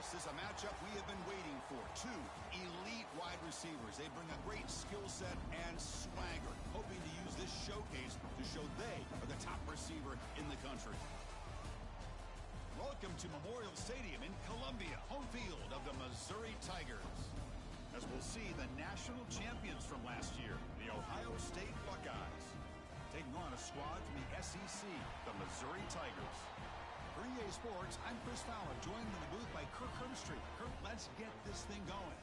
This is a matchup we have been waiting for. Two elite wide receivers. They bring a great skill set and swagger, hoping to use this showcase to show they are the top receiver in the country. Welcome to Memorial Stadium in Columbia, home field of the Missouri Tigers. As we'll see the national champions from last year, the Ohio State Buckeyes, taking on a squad from the SEC, the Missouri Tigers. For EA Sports, I'm Chris Fowler, joined in the booth by Kirk Herbstreit. Kirk, let's get this thing going.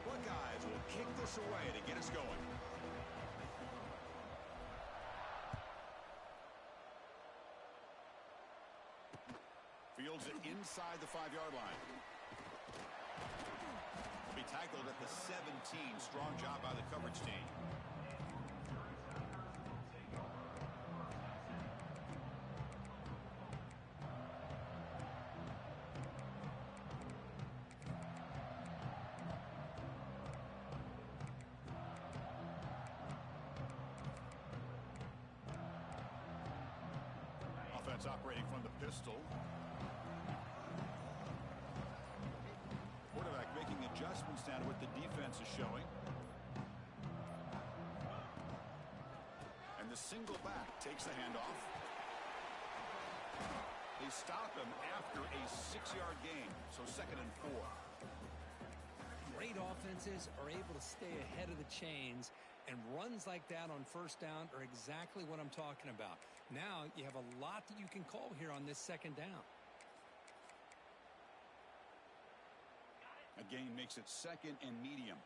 Buckeyes will kick this away to get us going. Fields it inside the 5-yard line. Be tackled at the 17. Strong job by the coverage team. Offense operating from the pistol. Quarterback making adjustments down to what the defense is showing. And the single back takes the handoff. They stop him after a 6-yard gain, so 2nd and 4. Great offenses are able to stay ahead of the chains, and runs like that on first down are exactly what I'm talking about. Now you have a lot that you can call here on this 2nd down. A gain makes it 2nd and medium.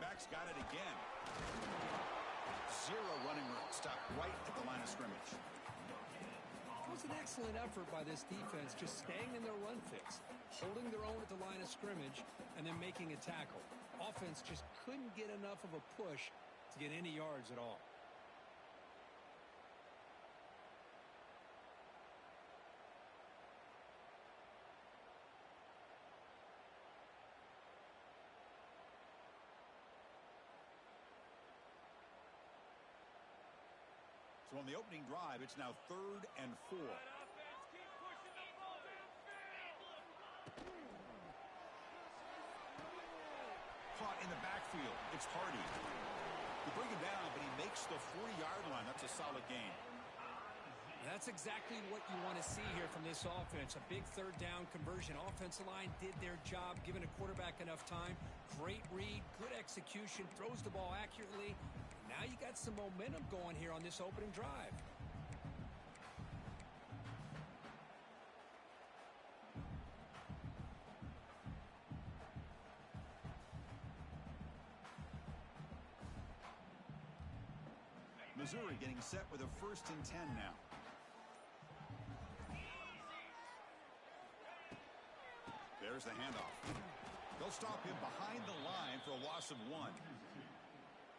Back's got it again. 0 running room. Stop right at the line of scrimmage. It was an excellent effort by this defense, just staying in their run fix, holding their own at the line of scrimmage, and then making a tackle. Offense just couldn't get enough of a push to get any yards at all. So on the opening drive, it's now 3rd and 4. Caught in the backfield. It's Hardy. They bring him down, but he makes the 40-yard line. That's a solid gain. That's exactly what you want to see here from this offense. A big 3rd down conversion. Offensive line did their job, giving a quarterback enough time. Great read, good execution, throws the ball accurately. Now you got some momentum going here on this opening drive. Missouri getting set with a 1st and 10 now. There's the handoff. They'll stop him behind the line for a loss of 1.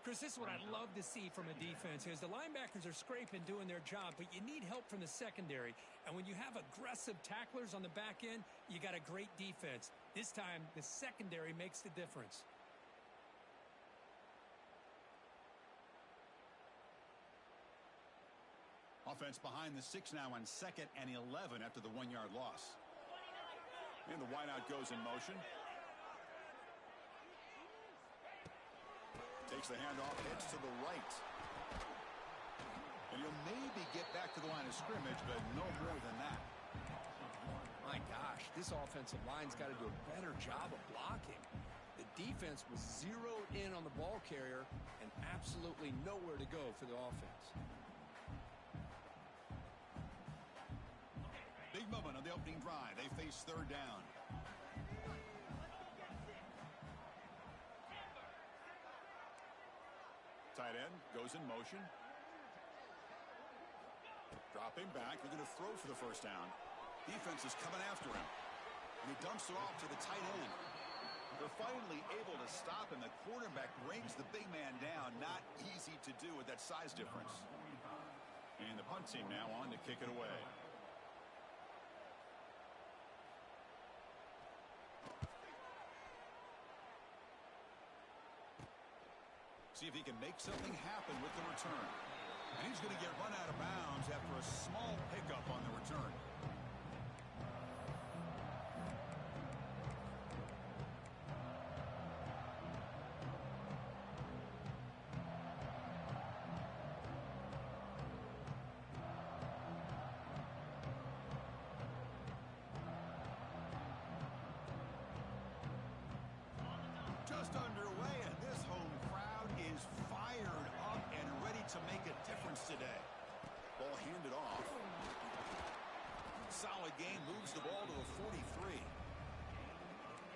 Chris, this is what I'd love to see from a defense is the linebackers are scraping, doing their job, but you need help from the secondary. And when you have aggressive tacklers on the back end, you got a great defense. This time, the secondary makes the difference. Offense behind the 6 now on 2nd and 11 after the 1-yard loss. And the wideout goes in motion. Takes the handoff, heads to the right. And he'll maybe get back to the line of scrimmage, but no more than that. My gosh, this offensive line's got to do a better job of blocking. The defense was zeroed in on the ball carrier and absolutely nowhere to go for the offense. Big moment on the opening drive. They face 3rd down. Tight end goes in motion. Dropping back. They're going to throw for the 1st down. Defense is coming after him. And he dumps it off to the tight end. They're finally able to stop him. The quarterback brings the big man down. Not easy to do with that size difference. And the punt team now on to kick it away. See if he can make something happen with the return. And he's going to get run out of bounds after a small pickup on the return. Just underway, and this home crowd is fired up and ready to make a difference today. Ball handed off. Solid gain, moves the ball to a 43.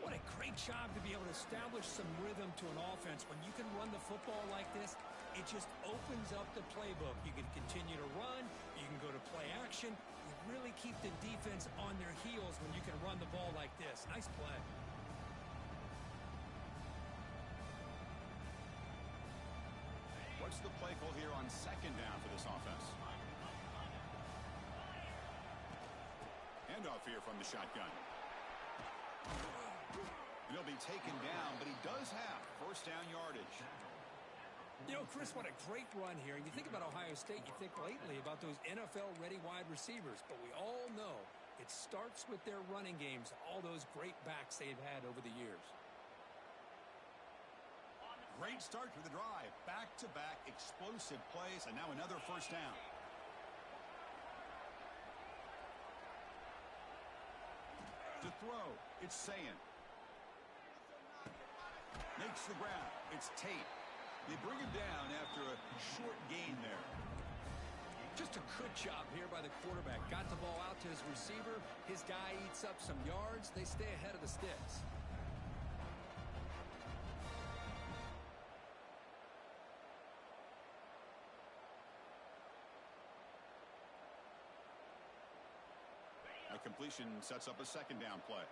What a great job to be able to establish some rhythm to an offense. When you can run the football like this, it just opens up the playbook. You can continue to run. You can go to play action. You really keep the defense on their heels when you can run the ball like this. Nice play. What's the play call here on second down for this offense? Handoff here from the shotgun. And he'll be taken down, but he does have first down yardage. You know, Chris, what a great run here. And you think about Ohio State, you think lately about those NFL-ready wide receivers. But we all know it starts with their running games, all those great backs they've had over the years. Great start to the drive. Back-to-back explosive plays, and now another first down. To throw, it's Sayin. Makes the grab. It's Tate. They bring him down after a short gain there. Just a good job here by the quarterback. Got the ball out to his receiver. His guy eats up some yards. They stay ahead of the sticks. A completion sets up a second down play.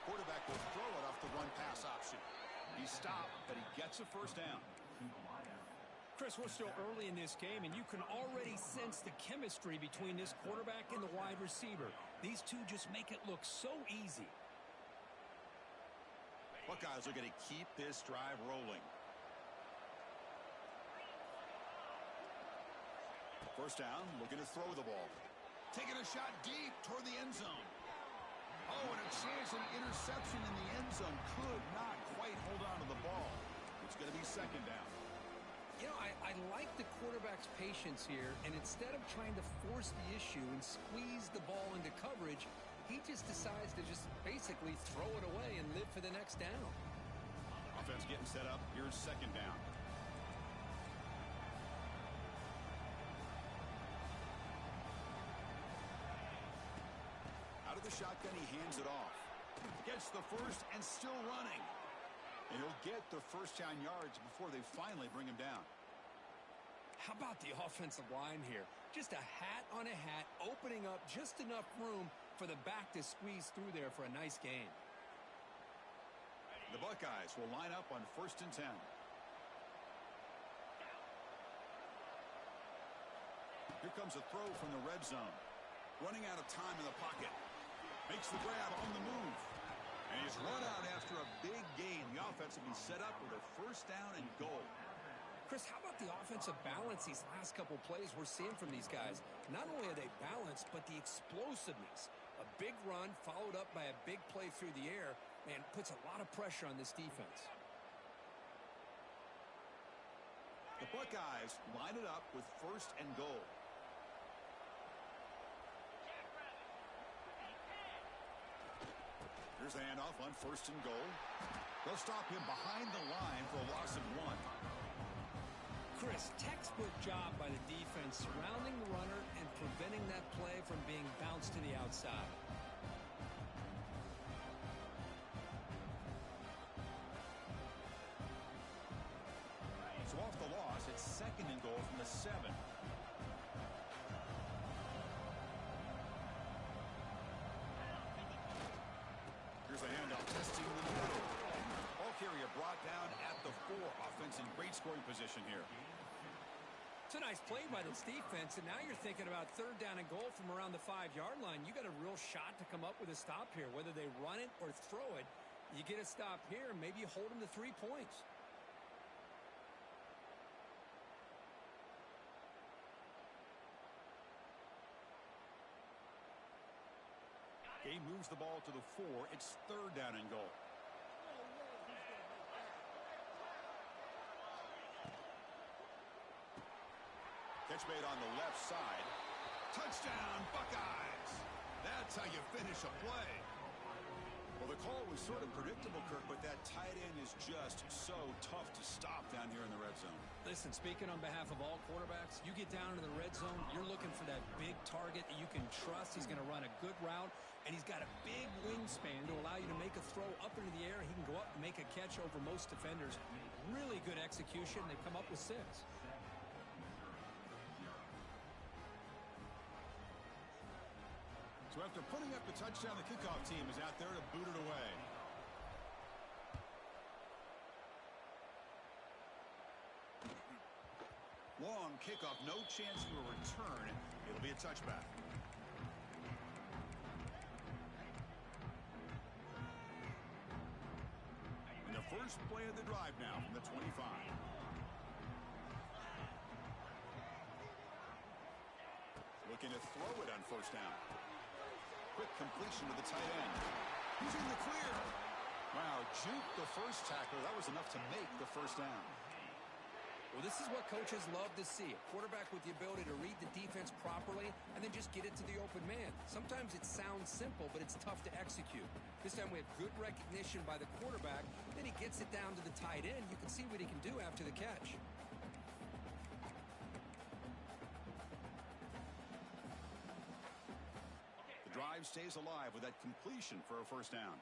Quarterback will throw it off the run-pass option. He stopped, but he gets a first down. Chris, we're still early in this game, and you can already sense the chemistry between this quarterback and the wide receiver. These two just make it look so easy. Buckeyes are going to keep this drive rolling. First down, looking to throw the ball. Taking a shot deep toward the end zone. Oh, and a chance at an interception in the end zone. Could not quite hold on to the ball. It's going to be second down. You know, I like the quarterback's patience here, and instead of trying to force the issue and squeeze the ball into coverage, he just decides to just basically throw it away and live for the next down. Offense getting set up. Here's second down. Out of the shotgun, he hands it off. Gets the first and still running. And he'll get the first down yards before they finally bring him down. How about the offensive line here? Just a hat on a hat, opening up just enough room for the back to squeeze through there for a nice gain. The Buckeyes will line up on 1st and 10. Here comes a throw from the red zone. Running out of time in the pocket. Makes the grab on the move. And he's run out after a big gain. The offense will be set up with a first down and goal. Chris, how about the offensive balance these last couple plays we're seeing from these guys? Not only are they balanced, but the explosiveness. A big run followed up by a big play through the air, and puts a lot of pressure on this defense. The Buckeyes line it up with 1st and goal. Here's the handoff on 1st and goal. They'll stop him behind the line for a loss of 1. Chris, textbook job by the defense surrounding the runner and preventing that play from being bounced to the outside. So off the loss, it's 2nd and goal from the 7. Here's the handoff, testing the middle. Ball carrier brought down at the 4. Offense in great scoring position here. It's a nice play by this defense, and now you're thinking about third down and goal from around the 5-yard line. You got a real shot to come up with a stop here. Whether they run it or throw it, you get a stop here, and maybe you hold them to 3 points. Game moves the ball to the 4. It's third down and goal. Catch made on the left side. Touchdown, Buckeyes! That's how you finish a play. Well, the call was sort of predictable, Kirk, but that tight end is just so tough to stop down here in the red zone. Listen, speaking on behalf of all quarterbacks, you get down into the red zone, you're looking for that big target that you can trust. He's going to run a good route, and he's got a big wingspan to allow you to make a throw up into the air. He can go up and make a catch over most defenders. Really good execution. They come up with 6. So after putting up the touchdown, the kickoff team is out there to boot it away. Long kickoff, no chance for a return. It'll be a touchback. And the first play of the drive now from the 25. Looking to throw it on first down. Quick completion to the tight end. He's in the clear. Wow, juked the first tackler. That was enough to make the first down. Well, this is what coaches love to see. A quarterback with the ability to read the defense properly and then just get it to the open man. Sometimes it sounds simple, but it's tough to execute. This time we have good recognition by the quarterback. Then he gets it down to the tight end. You can see what he can do after the catch. Drive stays alive with that completion for a first down.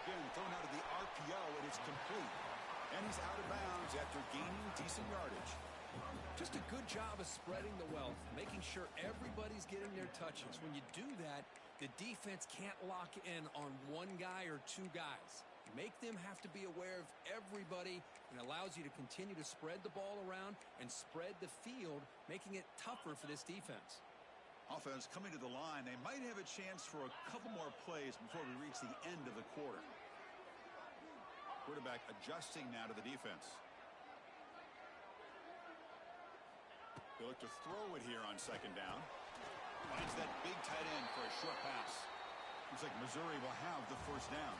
Again, thrown out of the RPO, and it's complete. And he's out of bounds after gaining decent yardage. Just a good job of spreading the wealth, making sure everybody's getting their touches. When you do that, the defense can't lock in on one guy or 2 guys. Make them have to be aware of everybody, and allows you to continue to spread the ball around and spread the field, making it tougher for this defense. Offense coming to the line. They might have a chance for a couple more plays before we reach the end of the quarter. Quarterback adjusting now to the defense. They look to throw it here on second down. Finds that big tight end for a short pass. Looks like Missouri will have the first down.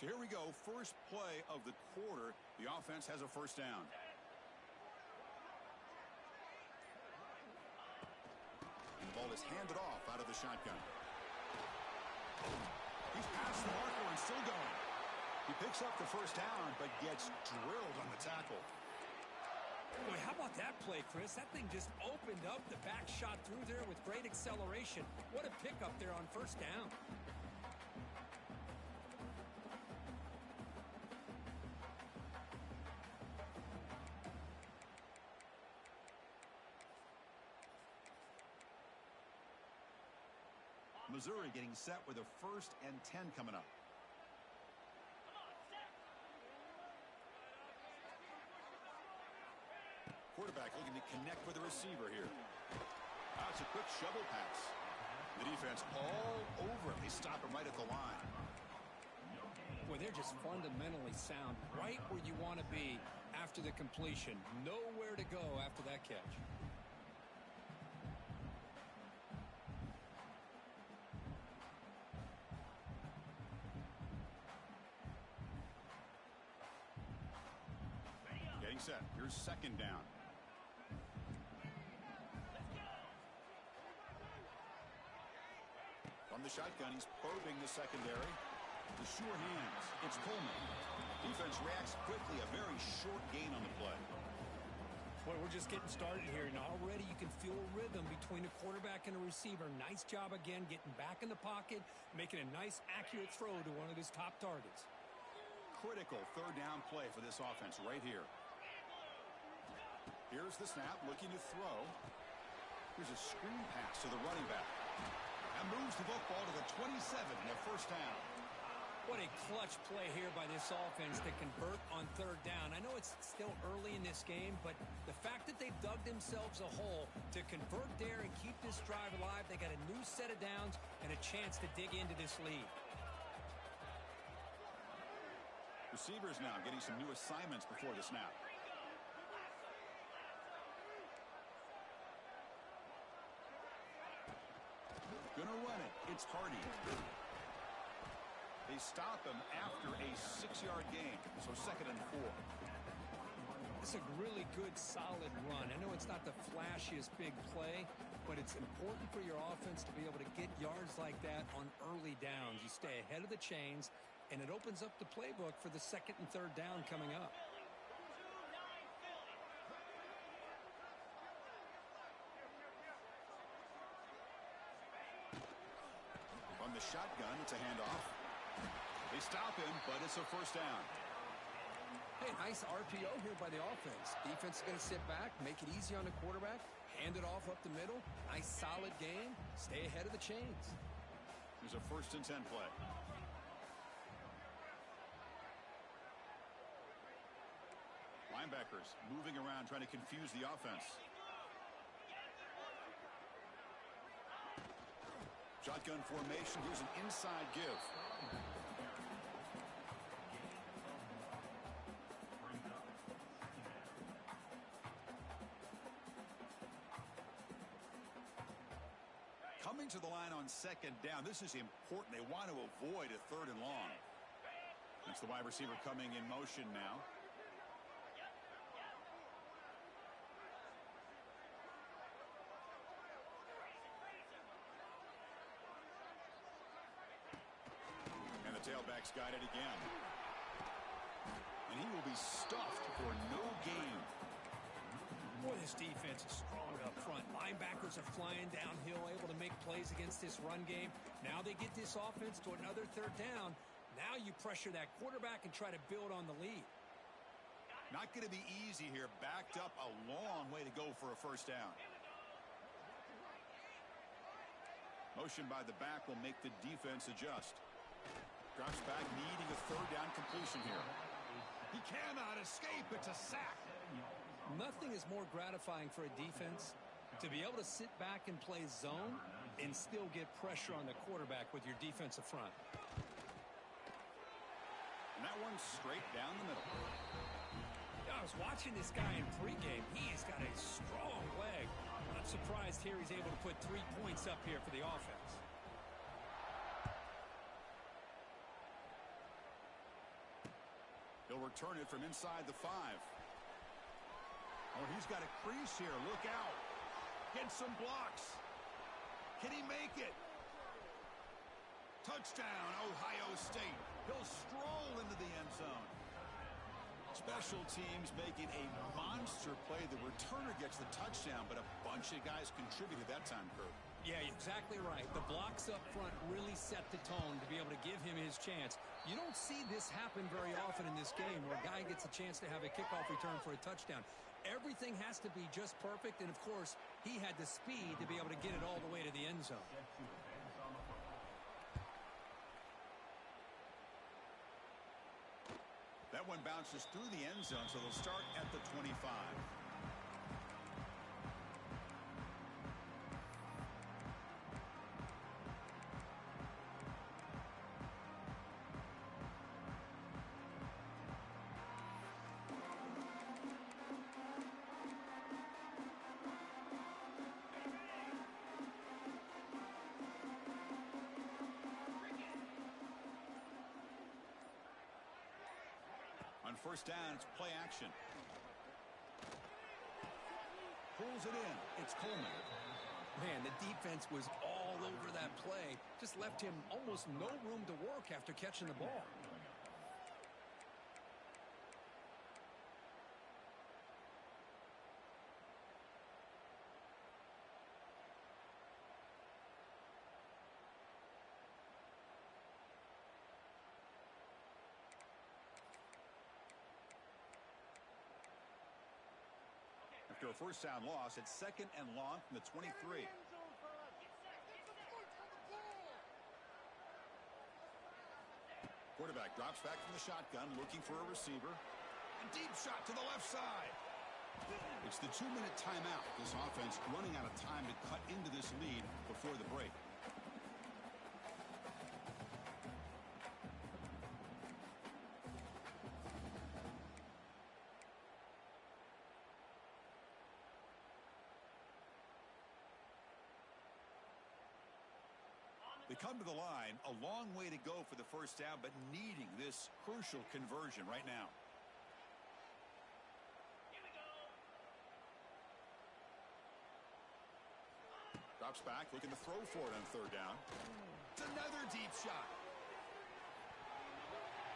So here we go, first play of the quarter. The offense has a first down. And the ball is handed off out of the shotgun. He's past the marker and still going. He picks up the first down, but gets drilled on the tackle. Boy, how about that play, Chris? That thing just opened up. The back shot through there with great acceleration. What a pickup there on first down. Missouri getting set with a 1st and 10 coming up. Quarterback looking to connect with the receiver here. That's a quick shovel pass. The defense all over him. They stop him right at the line. Boy, they're just fundamentally sound. Right where you want to be after the completion. Nowhere to go after that catch. Set. Here's second down. From the shotgun, he's probing the secondary. The sure hands. It's Coleman. Defense reacts quickly. A very short gain on the play. Well, we're just getting started here, and already you can feel a rhythm between the quarterback and the receiver. Nice job again getting back in the pocket, making a nice, accurate throw to one of his top targets. Critical third down play for this offense right here. Here's the snap, looking to throw. Here's a screen pass to the running back. That moves the football to the 27 and a first down. What a clutch play here by this offense to convert on third down. I know it's still early in this game, but the fact that they've dug themselves a hole to convert there and keep this drive alive, they got a new set of downs and a chance to dig into this lead. Receivers now getting some new assignments before the snap. Gonna run it. It's Hardy. They stop him after a 6-yard gain, so 2nd and 4. It's a really good, solid run. I know it's not the flashiest big play, but it's important for your offense to be able to get yards like that on early downs. You stay ahead of the chains, and it opens up the playbook for the 2nd and 3rd down coming up. From the shotgun, it's a handoff. They stop him, but it's a first down. Hey, nice RPO here by the offense. Defense is going to sit back, make it easy on the quarterback, hand it off up the middle. Nice, solid game. Stay ahead of the chains. Here's a 1st and 10 play. Linebackers moving around, trying to confuse the offense. Shotgun formation. Here's an inside give. Coming to the line on 2nd down. This is important. They want to avoid a 3rd and long. That's the wide receiver coming in motion now. And the tailback's got it again. And he will be stuffed for no gain. Boy, this defense is strong up front. Linebackers are flying downhill, able to make plays against this run game. Now they get this offense to another 3rd down. Now you pressure that quarterback and try to build on the lead. Not going to be easy here. Backed up a long way to go for a first down. Motion by the back will make the defense adjust. Drops back, needing a 3rd down completion here. He cannot escape. It's a sack. Nothing is more gratifying for a defense to be able to sit back and play zone and still get pressure on the quarterback with your defensive front. And that one's straight down the middle. I was watching this guy in pregame. He's got a strong leg. I'm surprised here he's able to put 3 points up here for the offense. He'll return it from inside the 5. Oh, he's got a crease here. Look out. Get some blocks. Can he make it? Touchdown, Ohio State. He'll stroll into the end zone. Special teams making a monster play. The returner gets the touchdown, but a bunch of guys contributed that time, Kurt. Yeah, exactly right. The blocks up front really set the tone to be able to give him his chance. You don't see this happen very often in this game where a guy gets a chance to have a kickoff return for a touchdown. Everything has to be just perfect, and of course, he had the speed to be able to get it all the way to the end zone. That one bounces through the end zone, so they'll start at the 25. On first down, it's play action. Pulls it in. It's Coleman. Man, the defense was all over that play. Just left him almost no room to work after catching the ball. After a first down loss, it's 2nd and long from the 23. Quarterback drops back from the shotgun, looking for a receiver. A deep shot to the left side. It's the 2-minute timeout. This offense running out of time to cut into this lead before the break. They come to the line, a long way to go for the first down, but needing this crucial conversion right now. Drops back, looking to throw for it on 3rd down. It's another deep shot.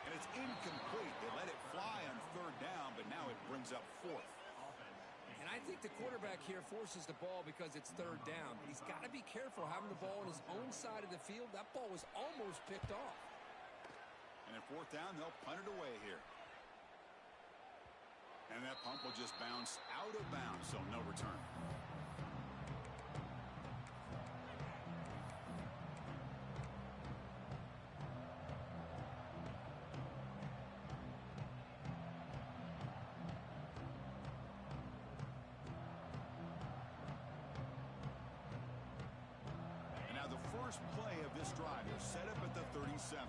And it's incomplete. They let it fly on 3rd down, but now it brings up 4th. And I think the quarterback here forces the ball because it's 3rd down. But he's got to be careful having the ball on his own side of the field. That ball was almost picked off. And at 4th down, they'll punt it away here. And that punt will just bounce out of bounds, so no return. First play of this drive. They're set up at the 37.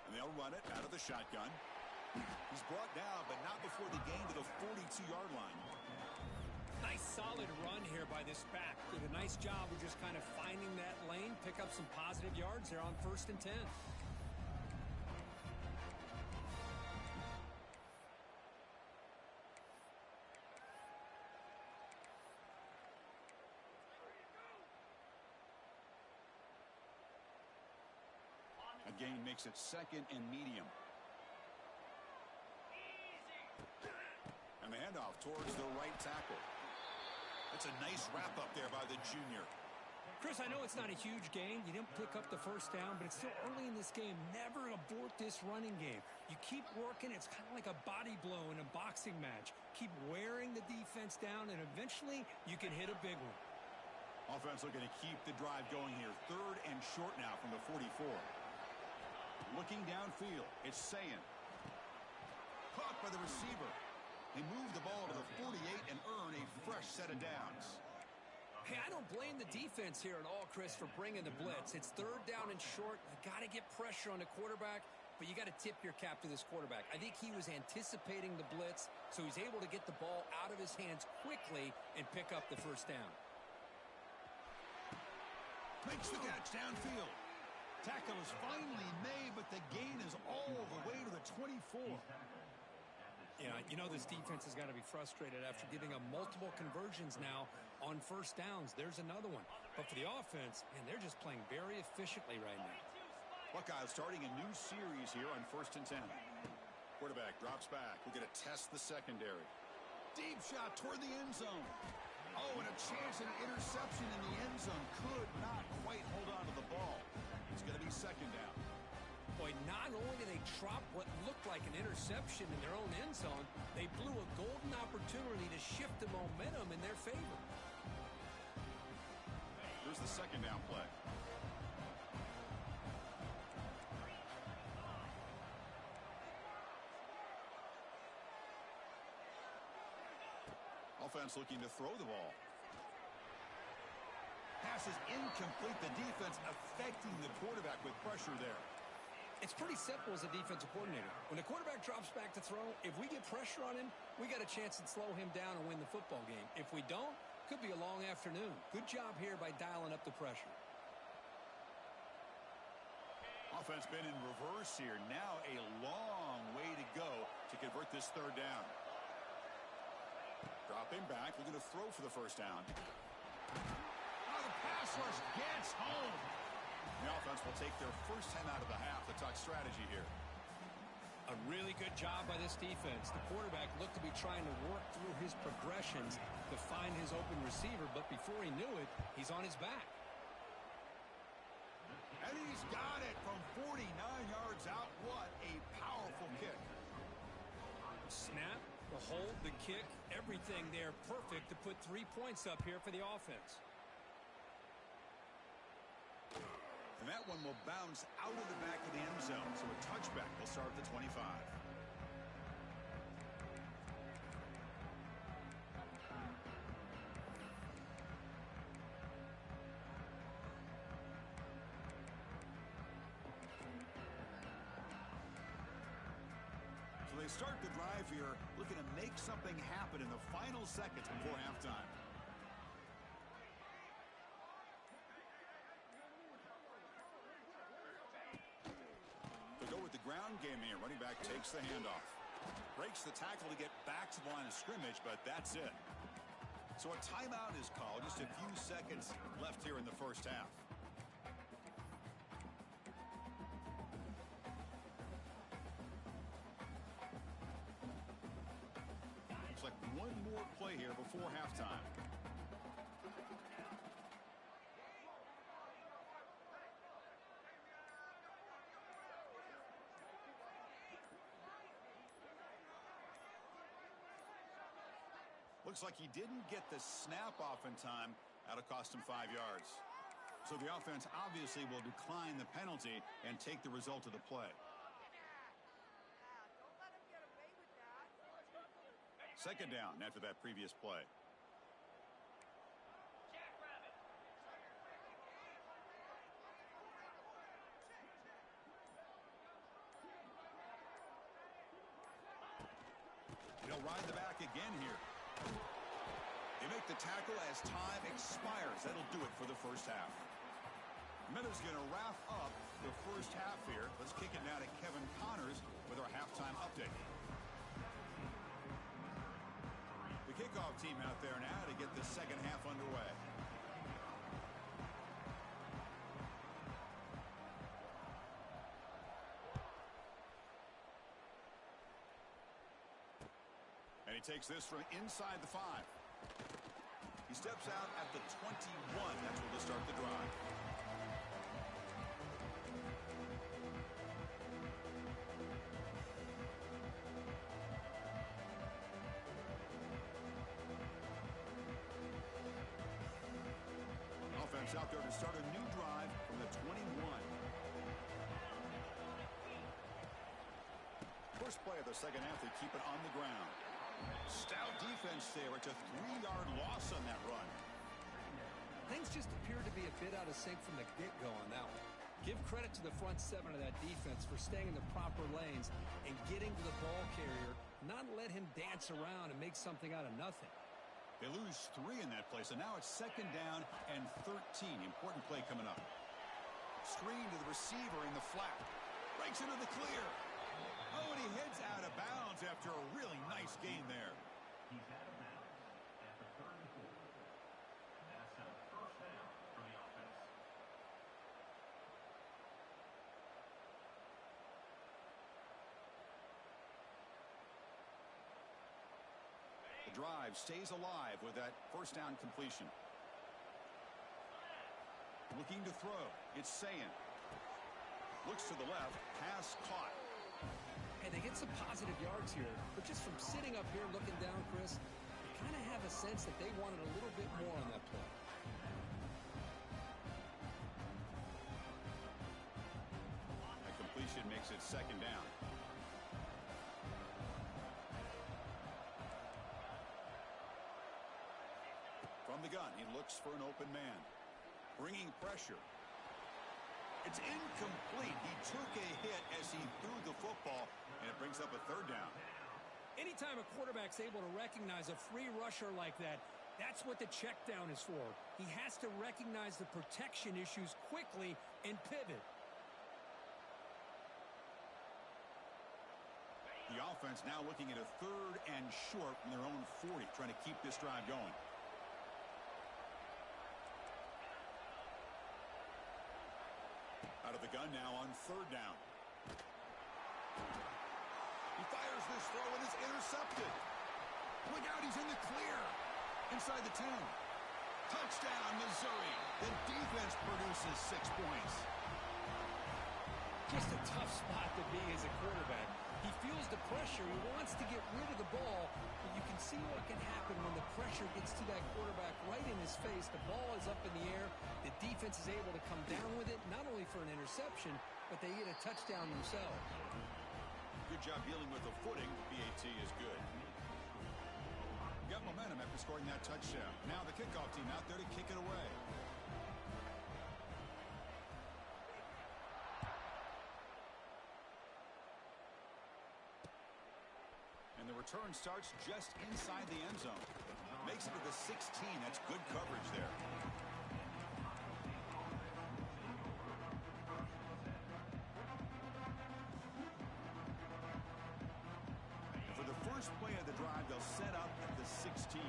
And they'll run it out of the shotgun. He's brought down, but not before the gain to the 42-yard line. Nice solid run here by this back. Did a nice job of just kind of finding that lane, pick up some positive yards there on 1st and 10. Gain makes it 2nd and medium. And the handoff towards the right tackle. That's a nice wrap up there by the junior. Chris, I know it's not a huge gain. You didn't pick up the first down, but it's still early in this game. Never abort this running game. You keep working. It's kind of like a body blow in a boxing match. Keep wearing the defense down, and eventually you can hit a big one. Offense looking to keep the drive going here. 3rd and short now from the 44. Looking downfield, it's Sayin. Caught by the receiver. They move the ball to the 48 and earn a fresh set of downs. Hey, I don't blame the defense here at all, Chris, for bringing the blitz. It's 3rd down and short. You got to get pressure on the quarterback, but you got to tip your cap to this quarterback. I think he was anticipating the blitz, so he's able to get the ball out of his hands quickly and pick up the first down. Makes the catch downfield. Tackle is finally made, but the gain is all the way to the 24. Yeah, you know this defense has got to be frustrated after giving up multiple conversions now on 1st downs. There's another one. But for the offense, man, they're just playing very efficiently right now. Buckeyes starting a new series here on 1st and 10. Quarterback drops back. We're going to test the secondary. Deep shot toward the end zone. Oh, and a chance at an interception in the end zone. Could not quite hold on to the ball. It's going to be 2nd down. Boy, not only did they drop what looked like an interception in their own end zone, they blew a golden opportunity to shift the momentum in their favor. Here's the 2nd down play. Offense looking to throw the ball. Pass is incomplete. The defense affecting the quarterback with pressure there. It's pretty simple as a defensive coordinator. When the quarterback drops back to throw, if we get pressure on him, we got a chance to slow him down and win the football game. If we don't, could be a long afternoon. Good job here by dialing up the pressure. Offense been in reverse here. Now a long way to go to convert this 3rd down. Dropping back, looking to throw for the first down. Oh, the pass rush gets home. The offense will take their first 10 out of the half. The talk strategy here. A really good job by this defense. The quarterback looked to be trying to work through his progressions to find his open receiver, but before he knew it, he's on his back. He's got it from 49 yards out. What a powerful kick. Snap, the hold, the kick, everything there perfect to put 3 points up here for the offense. And that one will bounce out of the back of the end zone. So a touchback will start at the 25. So they start the drive here, looking to make something happen in the final seconds before halftime. Ground game here. Running back takes the handoff. Breaks the tackle to get back to the line of scrimmage, but that's it. So a timeout is called. Just a few seconds left here in the first half. Looks like one more play here before halftime. Looks like he didn't get the snap off in time. That'll cost him 5 yards. So the offense obviously will decline the penalty and take the result of the play. Second down after that previous play. He'll ride the back again here. They make the tackle as time expires. That'll do it for the first half. Meadows going to wrap up the first half here. Let's kick it now to Kevin Connors with our halftime update. The kickoff team out there now to get the second half underway. And he takes this from inside the 5. He steps out at the 21. That's where they'll start the drive. Offense out there to start a new drive from the 21. First play of the second half, they keep it on the ground. Stout defense there. It's a 3-yard loss on that run. Things just appear to be a bit out of sync from the get-go on that one. Give credit to the front 7 of that defense for staying in the proper lanes and getting to the ball carrier, not let him dance around and make something out of nothing. They lose 3 in that play, so now it's second down and 13. Important play coming up. Screen to the receiver in the flat. Breaks into the clear. Oh, and he heads out of bounds after a really nice gain there. He's out of bounds at the 34. That's a first down for the offense. The drive stays alive with that first down completion. Looking to throw. It's Sayin. Looks to the left. Pass caught. Hey, they get some positive yards here, but just from sitting up here looking down, Chris, you kind of have a sense that they wanted a little bit more on that play. That completion makes it second down. From the gun, he looks for an open man. Bringing pressure. It's incomplete. He took a hit as he threw the football, and it brings up a third down. Anytime a quarterback's able to recognize a free rusher like that, that's what the check down is for. He has to recognize the protection issues quickly and pivot. The offense now looking at a third and short from their own 40, trying to keep this drive going. Out of the gun now on third down. He fires this throw and it's intercepted. Look out, he's in the clear. Inside the 10. Touchdown, Missouri. The defense produces 6 points. Just a tough spot to be as a quarterback. He feels the pressure. He wants to get rid of the ball, but you can see what can happen when the pressure gets to that quarterback right in his face. The ball is up in the air. The defense is able to come down with it, not only for an interception, but they get a touchdown themselves. Good job dealing with the footing. PAT is good. Got momentum after scoring that touchdown. Now the kickoff team out there to kick it away. And the return starts just inside the end zone. Makes it to the 16. That's good coverage there. And for the first play of the drive, they'll set up at the 16.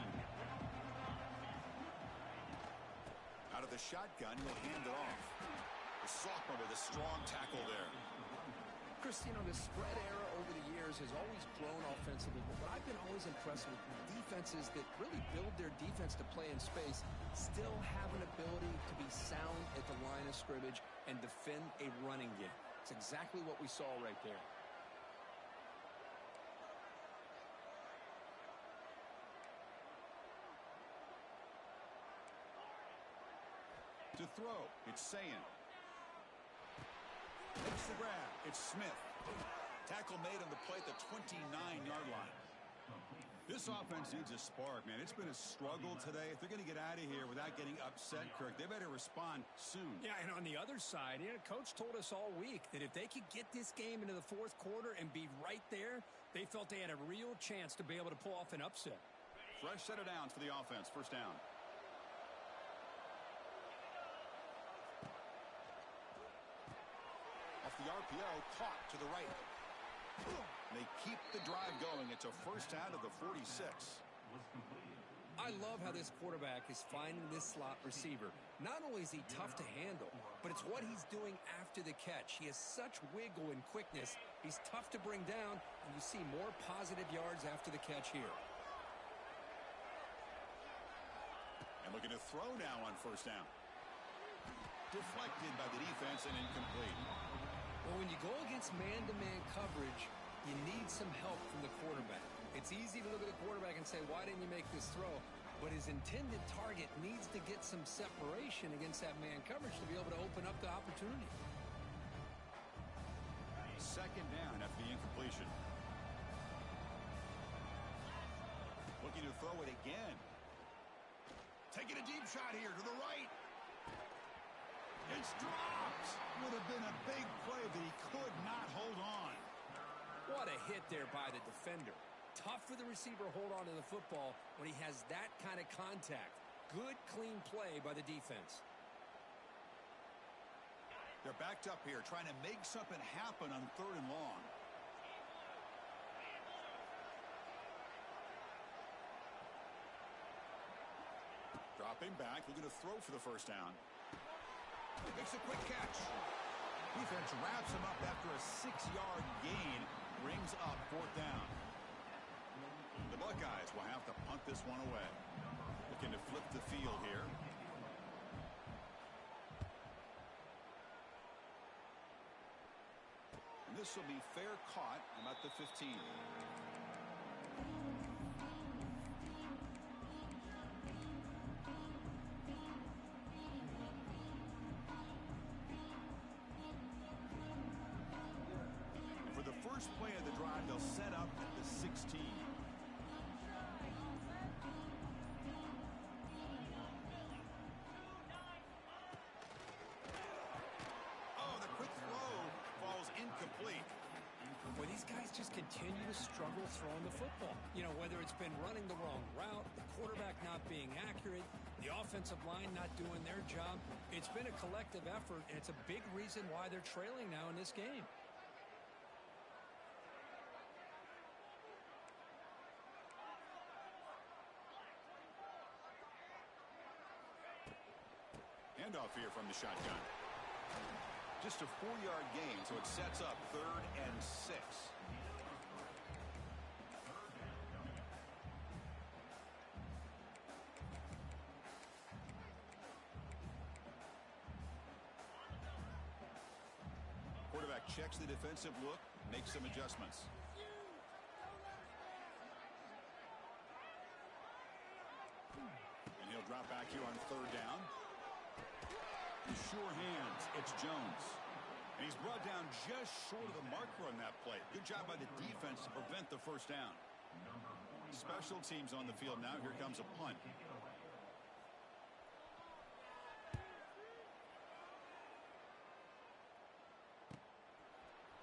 Out of the shotgun, he'll hand it off. The sophomore with a strong tackle there. Chris, you know, the spread era over the years has always grown offensively, but what I've been always impressed with defenses that really build their defense to play in space still have an ability to be sound at the line of scrimmage and defend a running game. It's exactly what we saw right there. To throw, it's Sayin. Makes the grab. It's Smith. Tackle made on the play at the 29-yard line. This offense needs a spark, man. It's been a struggle today. If they're going to get out of here without getting upset, Kirk, they better respond soon. Yeah, and on the other side, Coach told us all week that if they could get this game into the fourth quarter and be right there, they felt they had a real chance to be able to pull off an upset. Fresh set of downs for the offense. First down. Off the RPO, caught to the right. They keep the drive going. It's a first out of the 46. I love how this quarterback is finding this slot receiver. Not only is he tough to handle, but it's what he's doing after the catch. He has such wiggle and quickness. He's tough to bring down, and you see more positive yards after the catch here. And looking to throw now on first down. Deflected by the defense and incomplete. Well, when you go against man-to-man coverage, you need some help from the quarterback. It's easy to look at the quarterback and say, why didn't you make this throw? But his intended target needs to get some separation against that man coverage to be able to open up the opportunity. Second down after the incompletion. Looking to throw it again. Taking a deep shot here to the right. It's dropped. Would have been a big play, but he could not hold on. What a hit there by the defender. Tough for the receiver to hold on to the football when he has that kind of contact. Good, clean play by the defense. They're backed up here, trying to make something happen on third and long. Dropping back, looking to throw for the first down. Makes a quick catch. Defense wraps him up after a 6-yard gain. Brings up fourth down. The Buckeyes will have to punt this one away. Looking to flip the field here. And this will be fair caught about the 15. First play of the drive, they'll set up at the 16. Oh, the quick throw falls incomplete. Well, these guys just continue to struggle throwing the football. You know, whether it's been running the wrong route, the quarterback not being accurate, the offensive line not doing their job. It's been a collective effort, and it's a big reason why they're trailing now in this game. Handoff here from the shotgun. Just a 4-yard gain, so it sets up 3rd and 6. Quarterback checks the defensive look, makes some adjustments. And he'll drop back here on third down. Sure hands. It's Jones. And he's brought down just short of the marker on that play. Good job by the defense to prevent the first down. Special teams on the field now. Here comes a punt.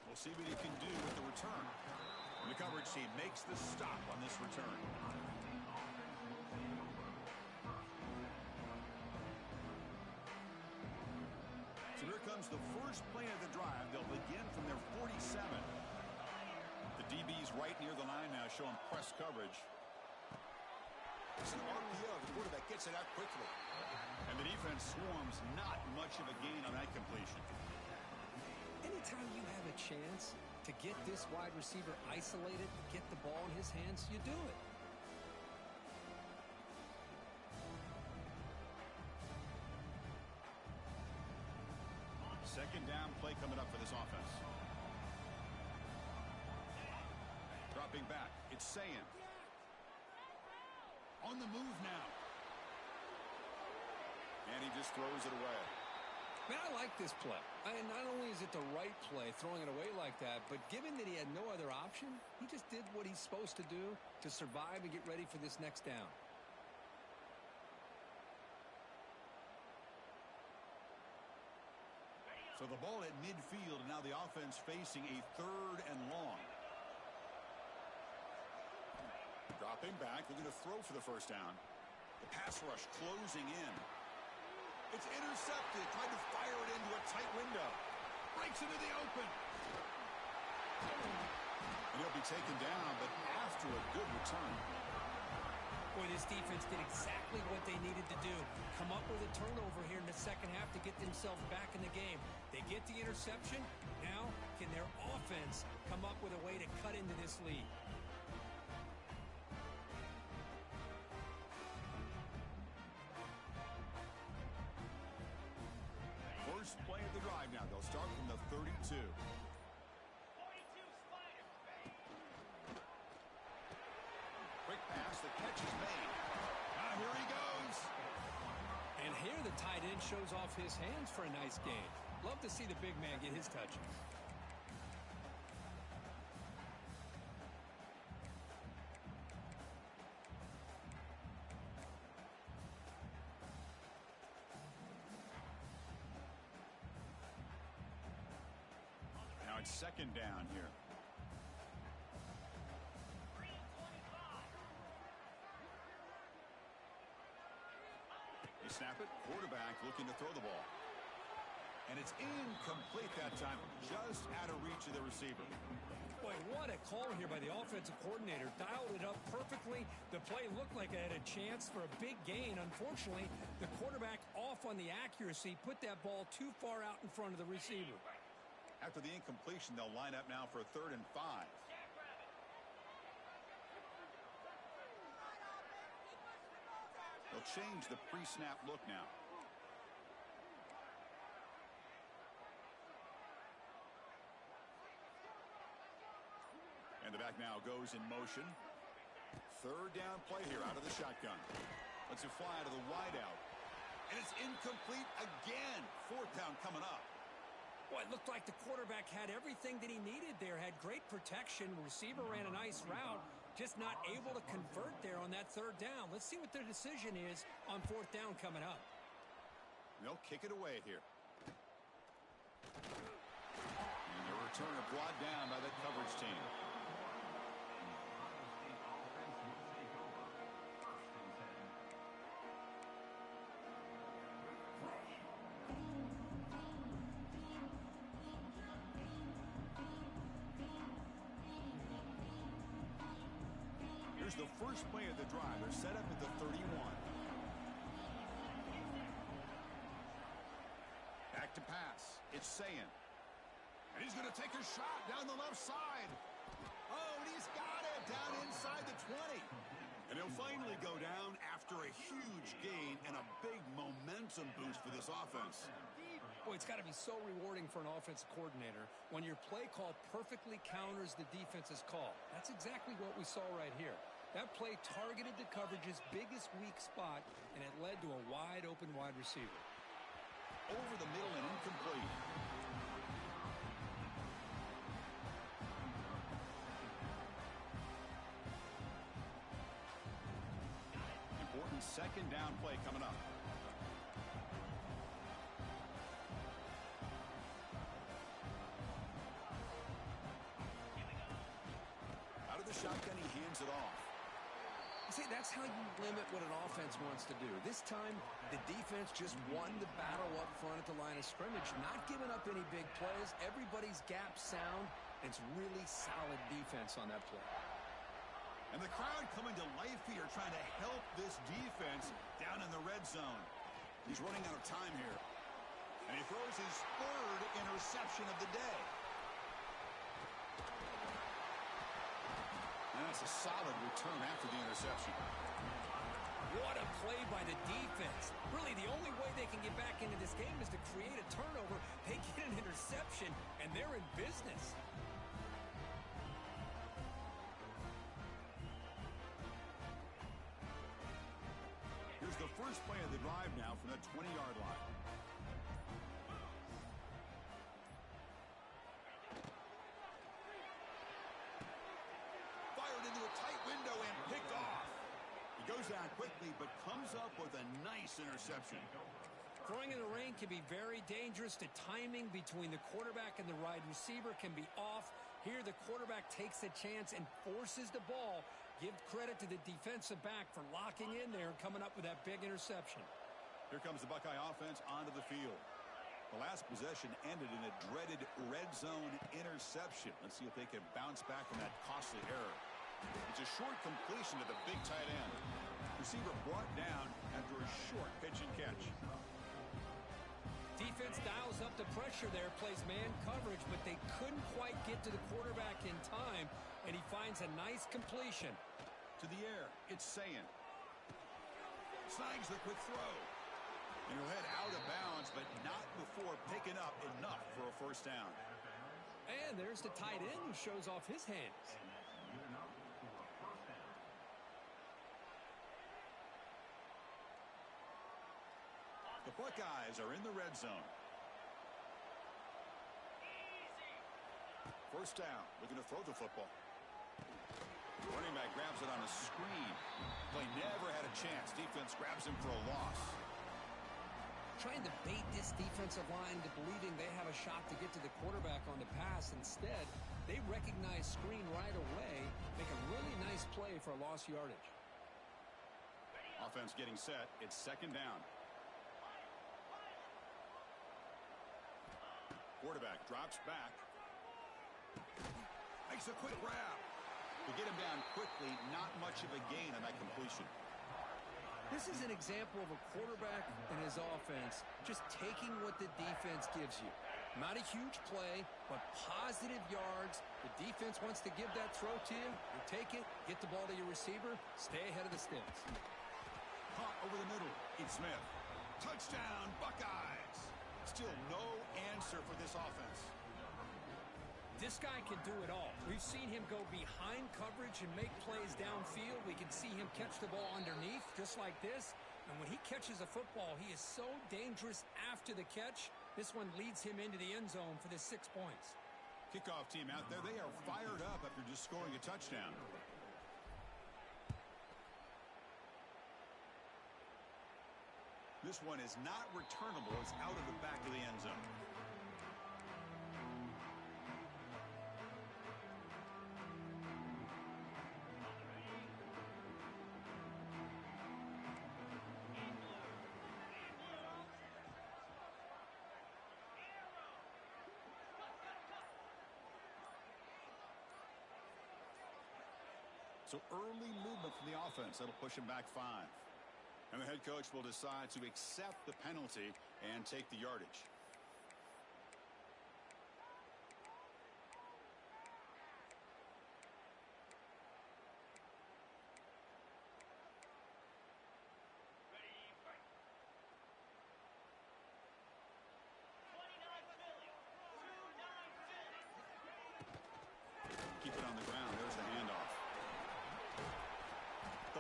We'll see what he can do with the return. And the coverage team makes the stop on this return. So here comes the first play of the drive. They'll begin from their 47. The DB's right near the line now, showing press coverage. It's an RPO. The quarterback gets it out quickly. And the defense swarms. Not much of a gain on that completion. Anytime you have a chance to get this wide receiver isolated, get the ball in his hands, you do it. Second down play coming up for this offense. Dropping back. It's Sayan. On the move now. And he just throws it away. Man, I like this play. Not only is it the right play, throwing it away like that, but given that he had no other option, he just did what he's supposed to do to survive and get ready for this next down. So the ball at midfield, and now the offense facing a third and long. Dropping back, they're going to throw for the first down. The pass rush closing in. It's intercepted. Tried to fire it into a tight window. Breaks into the open. And he'll be taken down, but after a good return. Boy, this defense did exactly what they needed to do. Come up with a turnover here in the second half to get themselves back in the game. They get the interception. Now, can their offense come up with a way to cut into this lead? First play of the drive now. They'll start from the 32. Quick pass. The catch is made. Here he goes. And here the tight end shows off his hands for a nice game. Love to see the big man get his touches. Now it's second down here. They snap it. Quarterback looking to throw the ball. And it's incomplete that time. Just out of reach of the receiver. Boy, what a call here by the offensive coordinator. Dialed it up perfectly. The play looked like it had a chance for a big gain. Unfortunately, the quarterback off on the accuracy, put that ball too far out in front of the receiver. After the incompletion, they'll line up now for a 3rd and 5. They'll change the pre-snap look now. And the back now goes in motion. 3rd down play here out of the shotgun. Lets it fly to the wideout. And it's incomplete again. 4th down coming up. Boy, it looked like the quarterback had everything that he needed there. Had great protection. Receiver ran a nice route. Just not able to convert there on that 3rd down. Let's see what their decision is on 4th down coming up. They'll kick it away here. And the returner brought down by the coverage team. Here's the first play of the drive. They're set up at the 31. Back to pass. It's Sayan. And he's going to take a shot down the left side. Oh, and he's got it down inside the 20. And he'll finally go down after a huge gain and a big momentum boost for this offense. Boy, it's got to be so rewarding for an offensive coordinator when your play call perfectly counters the defense's call. That's exactly what we saw right here. That play targeted the coverage's biggest weak spot, and it led to a wide-open wide receiver. Over the middle and incomplete. Important second down play coming up. Out of the shotgun, he hands it off. See, that's how you limit what an offense wants to do. This time, the defense just won the battle up front at the line of scrimmage, not giving up any big plays. Everybody's gap sound. It's really solid defense on that play. And the crowd coming to life here, trying to help this defense down in the red zone. He's running out of time here. And he throws his third interception of the day. And that's a solid return after the interception. What a play by the defense. Really, the only way they can get back into this game is to create a turnover. They get an interception, and they're in business. Here's the first play of the drive now from the 20-yard line. Fired into a tight window and picked off. He goes down quickly but comes up with a nice interception. Throwing in the rain can be very dangerous. The timing between the quarterback and the wide receiver can be off. Here, the quarterback takes a chance and forces the ball. Give credit to the defensive back for locking in there and coming up with that big interception. Here comes the Buckeye offense onto the field. The last possession ended in a dreaded red zone interception. Let's see if they can bounce back from that costly error. It's a short completion to the big tight end. Receiver brought down after a short pitch and catch. Defense dials up the pressure there, plays man coverage, but they couldn't quite get to the quarterback in time, and he finds a nice completion. To the air, it's Sayin. Snags the quick throw. And he'll head out of bounds, but not before picking up enough for a first down. And there's the tight end who shows off his hands. The Buckeyes are in the red zone. First down, looking to throw the football. Running back grabs it on a screen. Play never had a chance. Defense grabs him for a loss. Trying to bait this defensive line to believing they have a shot to get to the quarterback on the pass. Instead, they recognize screen right away, make a really nice play for a lost yardage. Offense getting set. It's second down. Quarterback drops back. Makes a quick grab. To get him down quickly, not much of a gain on that completion. This is an example of a quarterback and his offense just taking what the defense gives you. Not a huge play, but positive yards. The defense wants to give that throw to you. You take it, get the ball to your receiver, stay ahead of the sticks. Caught over the middle. It's Smith. Touchdown, Buckeyes. Still no answer for this offense. This guy can do it all. We've seen him go behind coverage and make plays downfield. We can see him catch the ball underneath just like this. And when he catches a football, he is so dangerous after the catch. This one leads him into the end zone for the 6 points. Kickoff team out there. They are fired up after just scoring a touchdown. This one is not returnable. It's out of the back of the end zone. So early movement from the offense. That'll push him back 5. And the head coach will decide to accept the penalty and take the yardage.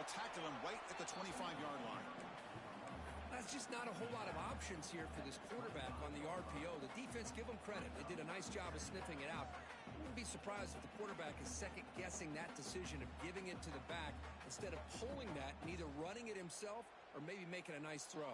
they'll tackle him right at the 25-yard line. That's just not a whole lot of options here for this quarterback on the RPO. The defense, give them credit. They did a nice job of sniffing it out. I wouldn't be surprised if the quarterback is second-guessing that decision of giving it to the back instead of pulling that and either running it himself or maybe making a nice throw.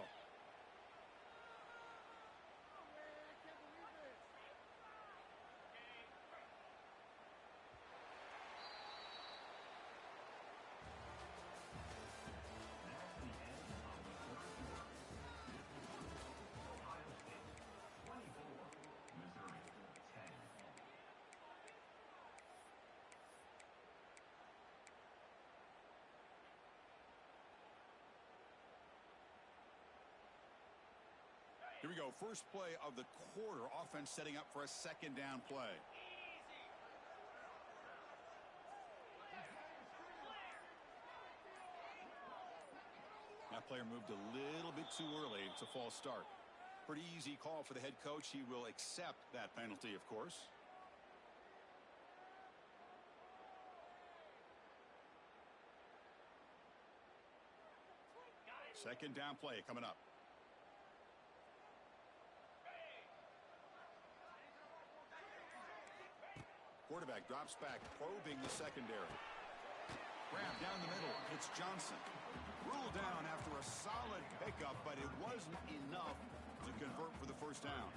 Here we go. First play of the quarter. Offense setting up for a second down play. That player moved a little bit too early. It's a false start. Pretty easy call for the head coach. He will accept that penalty, of course. Second down play coming up. Quarterback drops back, probing the secondary. Grab down the middle. It's Johnson. Ruled down after a solid pickup, but it wasn't enough to convert for the first down.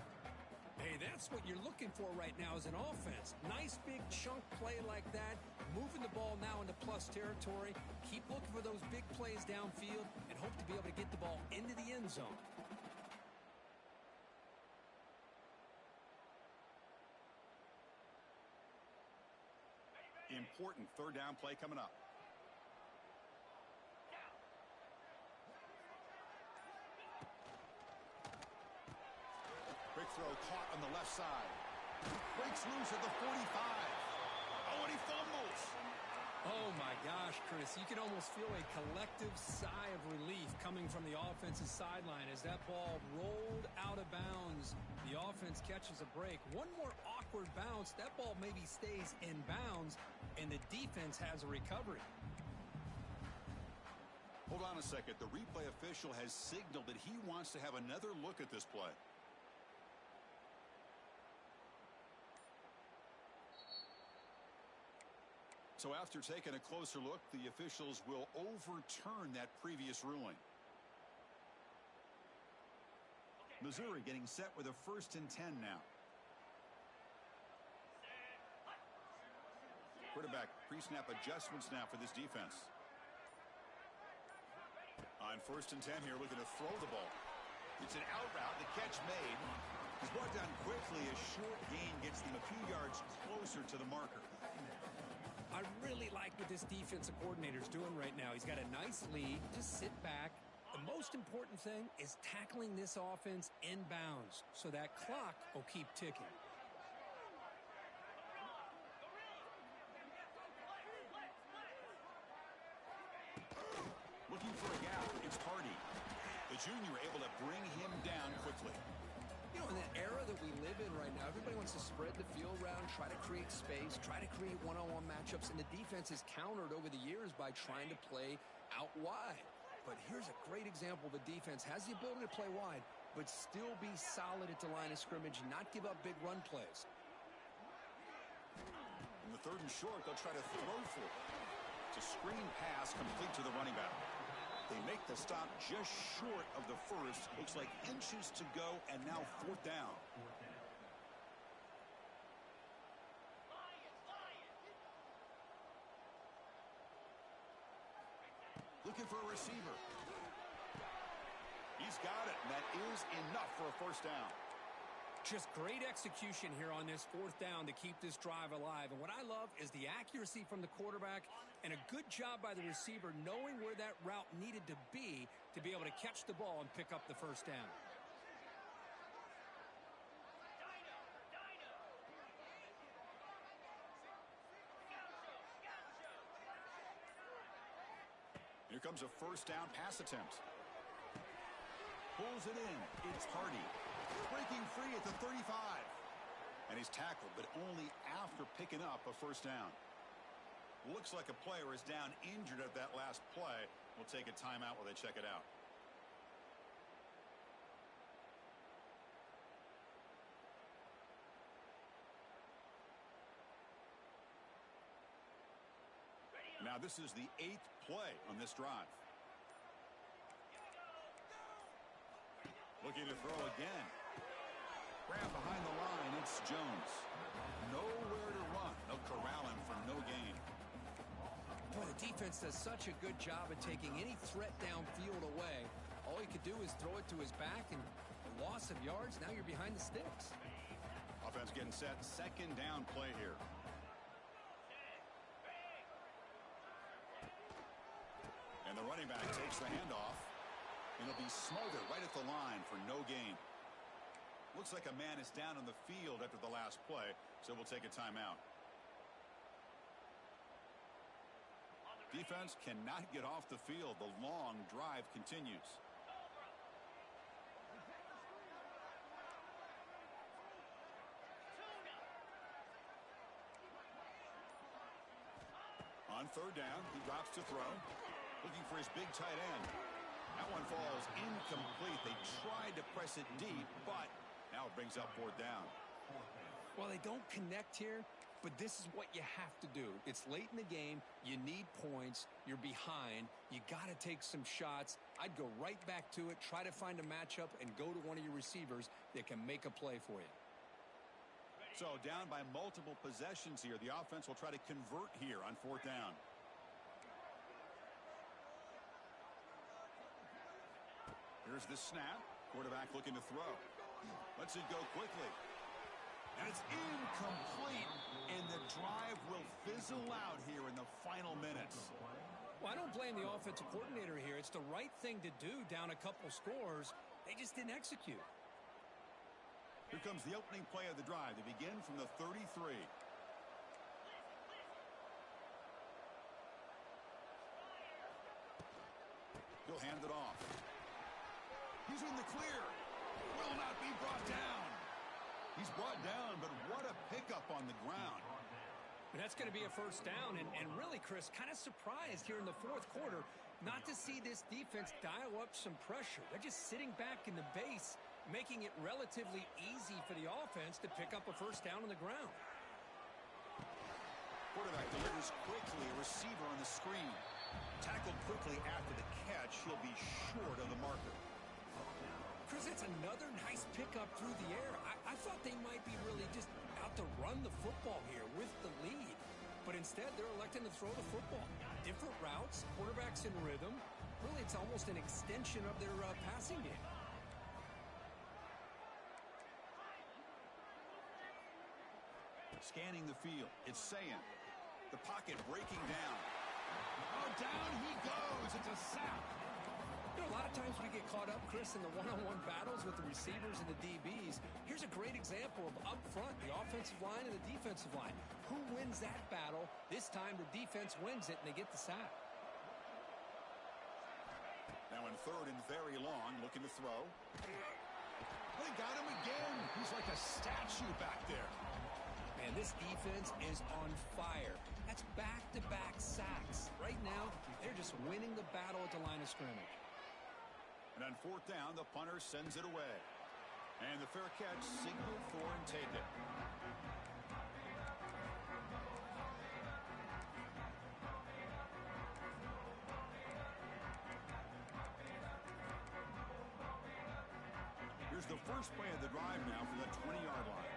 Hey, that's what you're looking for right now as an offense. Nice big chunk play like that. Moving the ball now into plus territory. Keep looking for those big plays downfield and hope to be able to get the ball into the end zone. Important third down play coming up. Quick throw caught on the left side. Breaks loose at the 45. Oh, and he fumbles. Oh, my gosh, Chris. You can almost feel a collective sigh of relief coming from the offense's sideline as that ball rolled out of bounds. The offense catches a break. One more awkward bounce. That ball maybe stays in bounds, and the defense has a recovery. Hold on a second. The replay official has signaled that he wants to have another look at this play. So after taking a closer look, the officials will overturn that previous ruling. Missouri getting set with a 1st and 10 now. Quarterback pre-snap adjustments now for this defense. On 1st and 10 here, looking to throw the ball. It's an out route. The catch made. He's brought down quickly. A short gain gets them a few yards closer to the marker. I really like what this defensive coordinator is doing right now. He's got a nice lead. Just sit back. The most important thing is tackling this offense in bounds so that clock will keep ticking. Looking for a gap. It's Hardy. The junior able to bring him down quickly. You know, in the era that we live in right now, everybody wants to spread the field around, try to create space, try to create one-on-one matchups, and the defense is countered over the years by trying to play out wide. But here's a great example. The defense has the ability to play wide, but still be solid at the line of scrimmage, not give up big run plays. In the 3rd and short, they'll try to throw for it. It's a screen pass complete to the running back. They make the stop just short of the first. Looks like inches to go, and now 4th down. Looking for a receiver. He's got it, and that is enough for a 1st down. Just great execution here on this 4th down to keep this drive alive. And what I love is the accuracy from the quarterback and a good job by the receiver knowing where that route needed to be able to catch the ball and pick up the 1st down. Here comes a 1st down pass attempt. Pulls it in. It's Hardy. Breaking free at the 35. And he's tackled, but only after picking up a 1st down. Looks like a player is down injured at that last play. We'll take a timeout while they check it out. Now this is the 8th play on this drive. Looking to throw again. Grab behind the line. It's Jones. Nowhere to run. They'll corral him for no gain. Boy, the defense does such a good job at taking any threat downfield away. All he could do is throw it to his back, and a loss of yards, now you're behind the sticks. Offense getting set. Second down play here. And the running back takes the handoff. And it'll be smothered right at the line for no gain. Looks like a man is down on the field after the last play, so we'll take a timeout. Defense cannot get off the field. The long drive continues. On third down, he drops to throw. Looking for his big tight end. That one falls incomplete. They tried to press it deep, but now it brings up fourth down. Well, they don't connect here, but this is what you have to do. It's late in the game. You need points. You're behind. You got to take some shots. I'd go right back to it, try to find a matchup, and go to one of your receivers that can make a play for you. So down by multiple possessions here. The offense will try to convert here on fourth down. Here's the snap. Quarterback looking to throw. Lets it go quickly. And it's incomplete. And the drive will fizzle out here in the final minutes. Well, I don't blame the offensive coordinator here. It's the right thing to do down a couple scores. They just didn't execute. Here comes the opening play of the drive. They begin from the 33. He'll hand it off. He's in the clear. Will not be brought down. He's brought down, but what a pickup on the ground. But that's going to be a first down, and really, Chris, kind of surprised here in the fourth quarter not to see this defense dial up some pressure. They're just sitting back in the base, making it relatively easy for the offense to pick up a first down on the ground. Quarterback delivers quickly, a receiver on the screen. Tackled quickly after the catch. He'll be short of the marker. Chris, it's another nice pickup through the air. I thought they might be really just out to run the football here with the lead. But instead, they're electing to throw the football. Different routes, quarterbacks in rhythm. Really, it's almost an extension of their passing game. Scanning the field. It's Sayan. The pocket breaking down. Oh, down he goes. It's a sack. You know, a lot of times we get caught up, Chris, in the one-on-one battles with the receivers and the DBs. Here's a great example of up front, the offensive line and the defensive line. Who wins that battle? This time the defense wins it, and they get the sack. Now in third and very long, looking to throw. They got him again. He's like a statue back there. Man, this defense is on fire. That's back-to-back sacks. Right now, they're just winning the battle at the line of scrimmage. And on fourth down, the punter sends it away. And the fair catch signaled for and taken. Here's the first play of the drive now from the 20-yard line.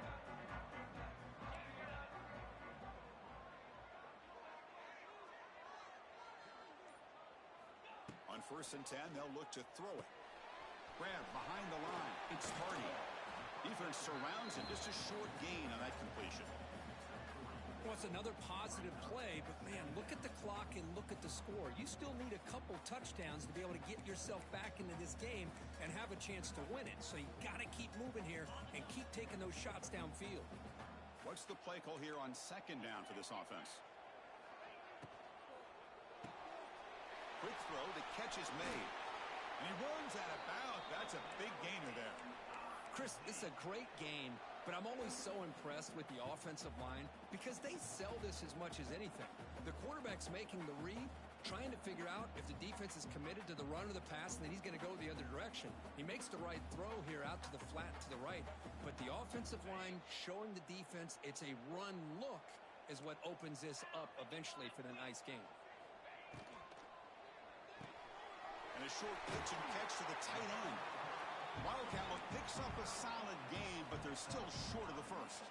On 1st and 10, they'll look to throw it. Grab behind the line. It's Hardy. Defense surrounds him. Just a short gain on that completion. Well, it's another positive play, but man, look at the clock and look at the score. You still need a couple touchdowns to be able to get yourself back into this game and have a chance to win it. So you got to keep moving here and keep taking those shots downfield. What's the play call here on second down for this offense? Quick throw, the catch is made. And he runs out of bounds. That's a big gainer there. Chris, this is a great gain. But I'm always so impressed with the offensive line because they sell this as much as anything. The quarterback's making the read, trying to figure out if the defense is committed to the run or the pass, and then he's going to go the other direction. He makes the right throw here out to the flat to the right, but the offensive line showing the defense it's a run look is what opens this up eventually for the nice game. And a short pitch and catch to the tight end. Wildcat picks up a solid game, but they're still short of the first.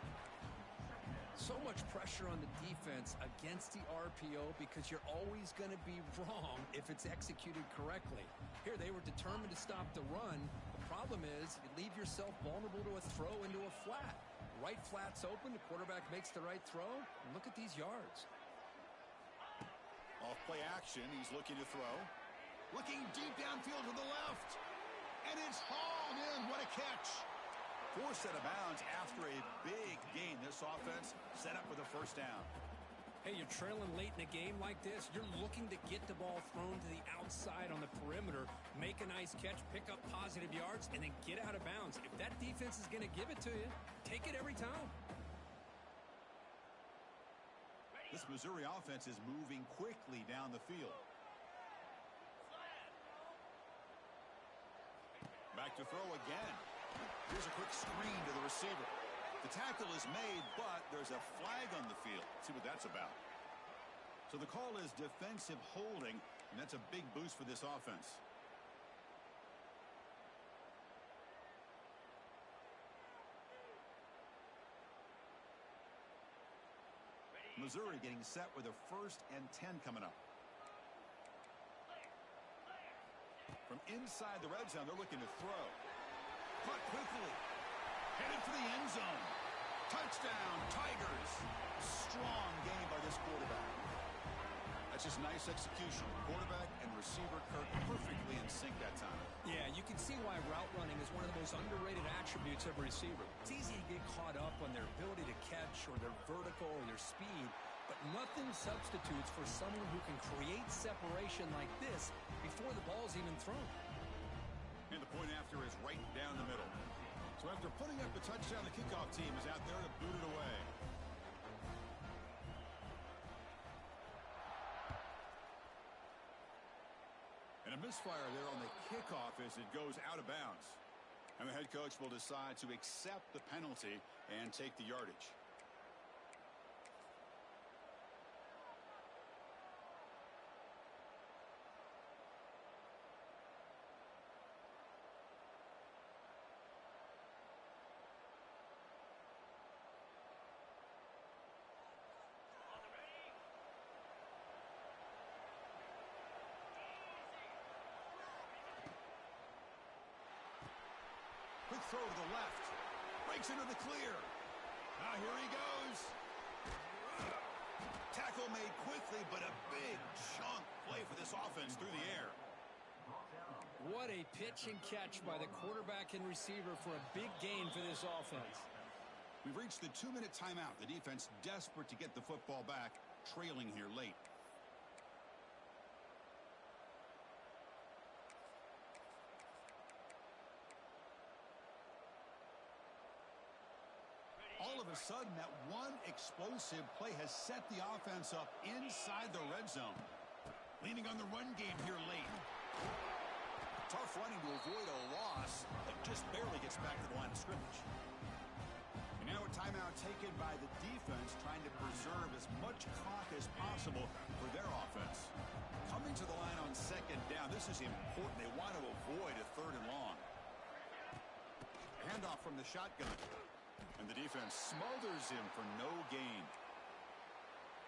So much pressure on the defense against the RPO because you're always going to be wrong if it's executed correctly. Here, they were determined to stop the run. The problem is you leave yourself vulnerable to a throw into a flat. Right flat's open, the quarterback makes the right throw, and look at these yards. Off play action, he's looking to throw. Looking deep downfield to the left. And it's hauled in. What a catch. Forced out of bounds after a big gain. This offense set up for the first down. Hey, you're trailing late in a game like this. You're looking to get the ball thrown to the outside on the perimeter, make a nice catch, pick up positive yards, and then get out of bounds. If that defense is going to give it to you, take it every time. This Missouri offense is moving quickly down the field. Back to throw again. Here's a quick screen to the receiver. The tackle is made, but there's a flag on the field. Let's see what that's about. So the call is defensive holding, and that's a big boost for this offense. Missouri getting set with a 1st and 10 coming up. From inside the red zone, they're looking to throw. Caught quickly. Headed for the end zone. Touchdown, Tigers. Strong game by this quarterback. That's just nice execution. Quarterback and receiver Kirk perfectly in sync that time. Yeah, you can see why route running is one of the most underrated attributes of a receiver. It's easy to get caught up on their ability to catch or their vertical or their speed, but nothing substitutes for someone who can create separation like this before the ball's even thrown. And the point after is right down the middle. So after putting up the touchdown, the kickoff team is out there to boot it away. And a misfire there on the kickoff as it goes out of bounds. And the head coach will decide to accept the penalty and take the yardage. Quick throw to the left. Breaks into the clear. Now here he goes. Tackle made quickly, but a big chunk play for this offense through the air. What a pitch and catch by the quarterback and receiver for a big gain for this offense. We've reached the 2-minute timeout. The defense desperate to get the football back, trailing here late. All of a sudden, that one explosive play has set the offense up inside the red zone. Leaning on the run game here late. Tough running to avoid a loss, but just barely gets back to the line of scrimmage. And now a timeout taken by the defense, trying to preserve as much clock as possible for their offense. Coming to the line on 2nd down, this is important. They want to avoid a 3rd and long. Handoff from the shotgun. And the defense smothers him for no gain.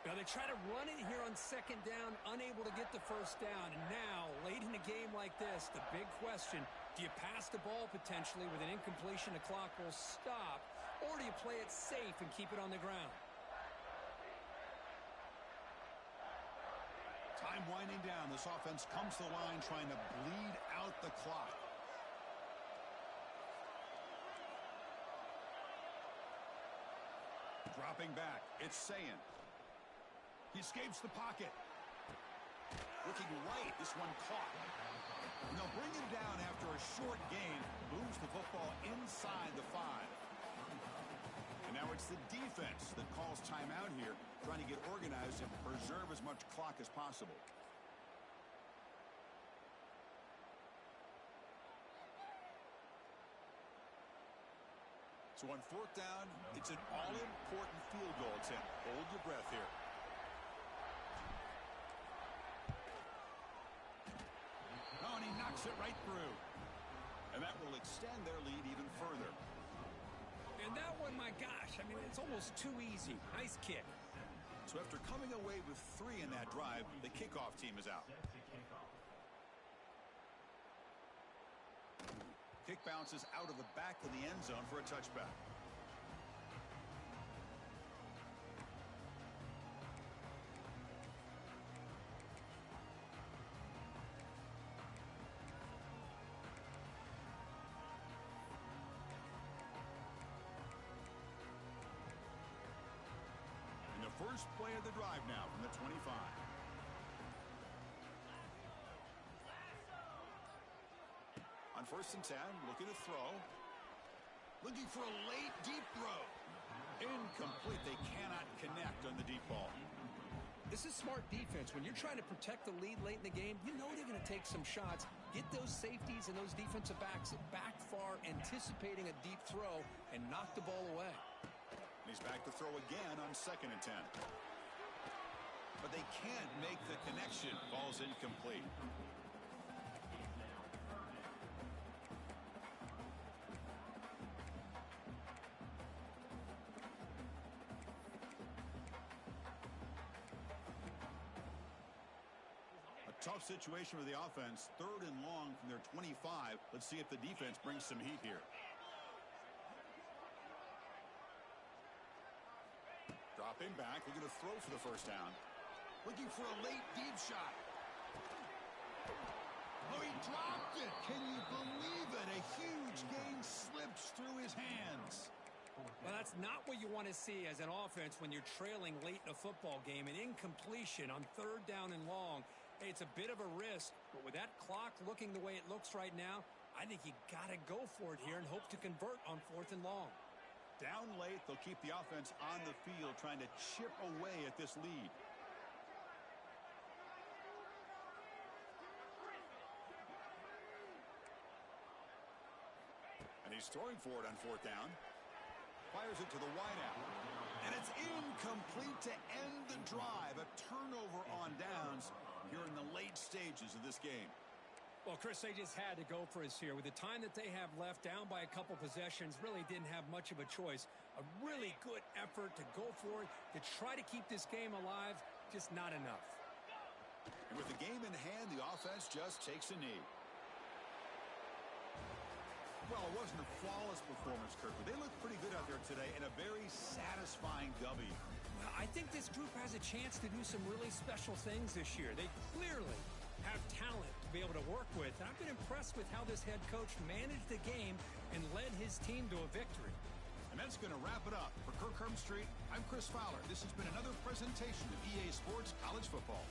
Now they try to run it here on 2nd down, unable to get the 1st down. And now, late in a game like this, the big question, do you pass the ball potentially with an incompletion, the clock will stop, or do you play it safe and keep it on the ground? Time winding down. This offense comes to the line trying to bleed out the clock. Dropping back, it's Sayin. He escapes the pocket. Looking right, this one caught. And they'll bring him down after a short gain. Moves the football inside the 5. Now it's the defense that calls timeout here, trying to get organized and preserve as much clock as possible. So on fourth down, it's an all-important field goal attempt. Hold your breath here. Oh, and he knocks it right through. And that will extend their lead even further. And that one, my gosh, I mean, it's almost too easy. Nice kick. So after coming away with 3 in that drive, the kickoff team is out. Kick bounces out of the back of the end zone for a touchback. And the first play of the drive now from the 25. On 1st and 10, looking to throw. Looking for a late, deep throw. Incomplete. They cannot connect on the deep ball. This is smart defense. When you're trying to protect the lead late in the game, you know they're going to take some shots, get those safeties and those defensive backs back far, anticipating a deep throw, and knock the ball away. And he's back to throw again on 2nd and 10. But they can't make the connection. Ball's incomplete. Tough situation for the offense. 3rd and long from their 25. Let's see if the defense brings some heat here. Dropping back. Looking to throw for the 1st down. Looking for a late deep shot. Oh, he dropped it. Can you believe it? A huge gain slips through his hands. Well, that's not what you want to see as an offense when you're trailing late in a football game. An incompletion on 3rd down and long. It's a bit of a risk, but with that clock looking the way it looks right now, I think you got to go for it here and hope to convert on 4th and long. Down late, they'll keep the offense on the field trying to chip away at this lead. And he's throwing for it on 4th down. Fires it to the wideout. And it's incomplete to end the drive. A turnover on downs here in the late stages of this game. Well, Chris, they just had to go for us here. With the time that they have left, down by a couple possessions, really didn't have much of a choice. A really good effort to go for it, to try to keep this game alive, just not enough. And with the game in hand, the offense just takes a knee. Well, it wasn't a flawless performance, Kirk, but they looked pretty good out there today and a very satisfying W. Well, I think this group has a chance to do some really special things this year. They clearly have talent to be able to work with. And I've been impressed with how this head coach managed the game and led his team to a victory. And that's going to wrap it up. For Kirk Herbstreit, I'm Chris Fowler. This has been another presentation of EA Sports College Football.